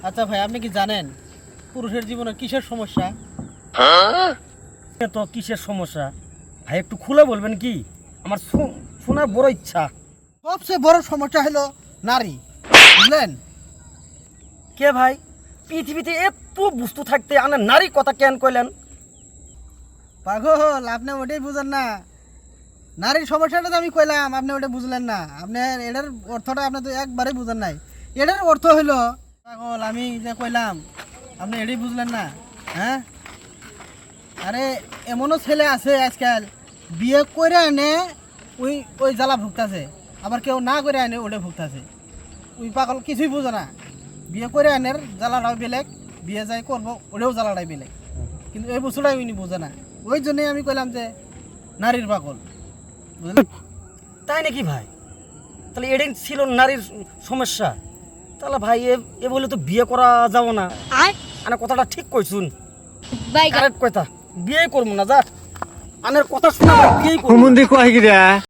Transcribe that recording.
আচ্ছা ভাই, আপনি কি জানেন পুরুষের জীবনে কিসের সমস্যা? তো কিসের সমস্যা ভাই, একটু খুলে বলবেন কি? আমার শোনার বড় ইচ্ছা। সবচেয়ে বড় সমস্যা হলো নারী, বুঝলেন? কে ভাই, পৃথিবীতে এত বস্তু থাকতে আনে নারী কথা কেন কইলেন? পাগল, আপনি ওটাই বুঝেন না। নারীর সমস্যাটা তো আমি কইলাম, আপনি ওটা বুঝলেন না। আপনি এটার অর্থটা আপনি তো একবারে বুঝেন নাই। এটার অর্থ হইলো, পাগল আমি যে কইলাম আপনি এটাই বুঝলেন না। হ্যাঁ, আরে এমনও ছেলে আছে আজকাল বিয়ে করে আনে ওই ওই জ্বালা ভুগতাছে, আবার কেউ না করে আনে ওটা ভুগতাছে। ওই পাগল কিছুই বুঝে না। বিয়ে করে আনের জ্বালাটাও বেলেগ, বিয়ে যাই করবো ওটাও জ্বালাটাই বেলেগ, কিন্তু এই বস্তুটাই উনি বোঝে না। ওই জন্যই আমি কইলাম যে নারীর পাগল, বুঝলেন? তাই নাকি ভাই? তাহলে এটাই ছিল নারীর সমস্যা। তাহলে ভাই এ বলে তো বিয়ে করা যাব না। আনে কথাটা ঠিক কইছুন, কারেক্ট কথা। বিয়ে করবো না, যা আনের কথা শোনা বিয়ে করবো না।